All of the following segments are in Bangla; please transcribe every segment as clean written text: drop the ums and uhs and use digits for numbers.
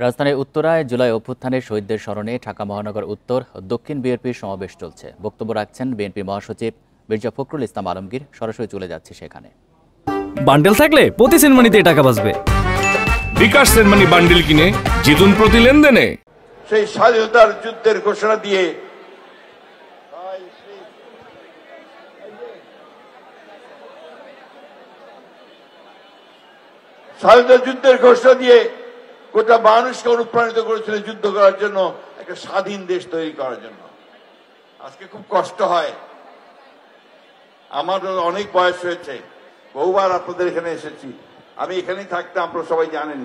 রাজধানীর উত্তরায় জুলাই অভ্যুত্থানের শহীদদের স্মরণে ঢাকা মহানগর উত্তর ও দক্ষিণ বিএনপির সমাবেশ চলছে। বক্তব্য রাখছেন বিএনপি মহাসচিব মির্জা ফখরুল ইসলাম আলমগীর। সরাসরি চলে যাচ্ছে সেখানে। বান্ডেল থাকলে প্রতি সেনমানিতে টাকা বাঁচবে। বিকাশ সেনমানি বান্ডেল কিনে জিতুন প্রতি লেনদেনে। সেই স্বাধীনতার যুদ্ধের ঘোষণা দিয়ে গোটা মানুষকে অনুপ্রাণিত করেছিল যুদ্ধ করার জন্য, একটা স্বাধীন দেশ তৈরি করার জন্য। আজকে খুব কষ্ট হয়, আমার অনেক বয়স হয়েছে, বহুবার আপনাদের এখানে এসেছি, আমি এখানেই থাকতাম, আপনারা সবাই জানেন।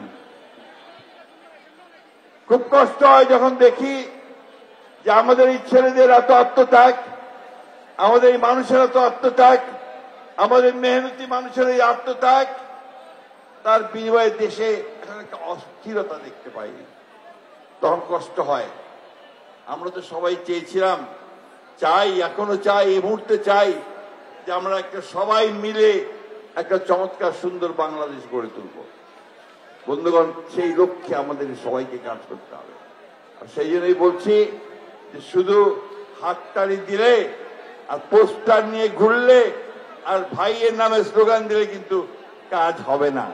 খুব কষ্ট হয় যখন দেখি যে আমাদের এই ছেলেদের এত আত্মত্যাগ, আমাদের এই মানুষের এত আত্মত্যাগ, আমাদের মেহনতি মানুষের এই আত্মত্যাগ, তার বিনিময়ে দেশে একটা অস্থিরতা দেখতে পাই, তখন কষ্ট হয়। আমরা তো সবাই চেয়েছিলাম, চাই, এখনো চাই, এই মুহূর্তে চাই যে আমরা একটা সবাই মিলে একটা চমৎকার সুন্দর বাংলাদেশ গড়ে তুলব। বন্ধুগণ, সেই লক্ষ্যে আমাদের সবাইকে কাজ করতে হবে। আর সেই জন্যই বলছি যে শুধু হাততালি দিলে আর পোস্টার নিয়ে ঘুরলে আর ভাইয়ের নামে স্লোগান দিলে কিন্তু কাজ হবে না।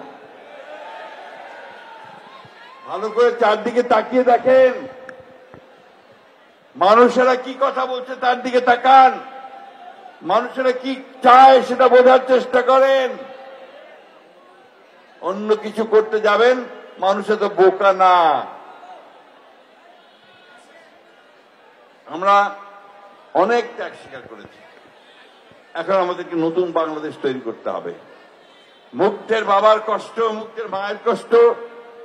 ভালো করে চারদিকে তাকিয়ে দেখেন, মানুষেরা কি কথা বলছে তার দিকে তাকান, মানুষেরা কি চায় সেটা বোঝার চেষ্টা করেন। অন্য কিছু করতে যাবেন, মানুষের তো বোকা না। আমরা অনেক ত্যাগ স্বীকার করেছি, এখন আমাদেরকে নতুন বাংলাদেশ তৈরি করতে হবে। মুগ্ধের বাবার কষ্ট, মুগ্ধের মায়ের কষ্ট,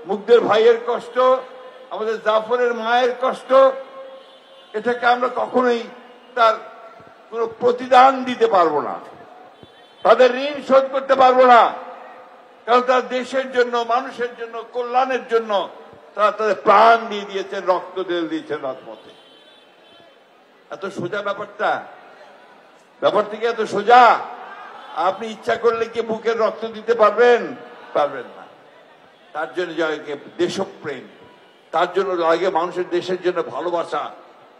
মুগ্ধের ভাইয়ের কষ্ট, আমাদের জাফরের মায়ের কষ্ট, এটাকে আমরা কখনোই তার কোনো প্রতিদান দিতে পারবো না, তাদের ঋণ শোধ করতে পারবো না। কারণ তারা দেশের জন্য, মানুষের জন্য, কল্যাণের জন্য তারা তাদের প্রাণ দিয়ে দিয়েছেন, রক্ত দিয়েছেন রাজপথে। এত সোজা ব্যাপার থেকে এত সোজা। আপনি ইচ্ছা করলে কি বুকের রক্ত দিতে পারবেন? পারবেন না। তার জন্য লাগে দেশপ্রেম, তার জন্য লাগে মানুষের, দেশের জন্য ভালোবাসা,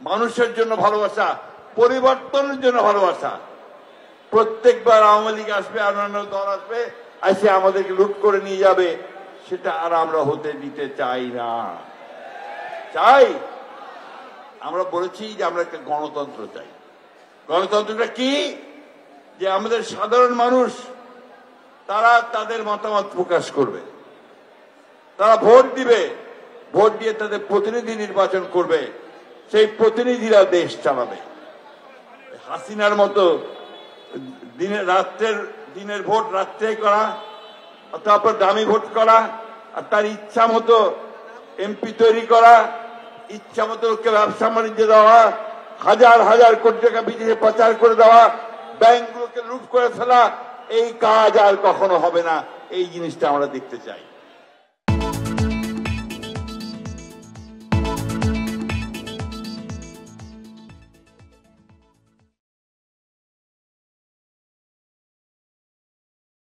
মানুষের জন্য ভালোবাসা, পরিবর্তনের জন্য ভালোবাসা। প্রত্যেকবার আওয়ামী লীগ আসবে, অন্যান্য দল আসবে, এসে আমাদেরকে লুট করে নিয়ে যাবে, সেটা আর আমরা হতে দিতে চাই না। চাই, আমরা বলেছি যে আমরা একটা গণতন্ত্র চাই। গণতন্ত্রটা কি? যে আমাদের সাধারণ মানুষ তারা তাদের মতামত প্রকাশ করবে, তারা ভোট দিবে, ভোট দিয়ে তাদের প্রতিনিধি নির্বাচন করবে, সেই প্রতিনিধিরা দেশ চালাবে। হাসিনার মতো দিনের ভোট রাত্রে করা, তারপর দামি ভোট করা, আর তার ইচ্ছা মতো এমপি তৈরি করা, ইচ্ছা মতো ব্যবসা বাণিজ্য দেওয়া, হাজার হাজার কোটি টাকা বিদেশে পাচার করে দেওয়া, ব্যাংকগুলোকে লুট করে ফেলা, এই কাজ আর কখনো হবে না। এই জিনিসটা আমরা দেখতে চাই।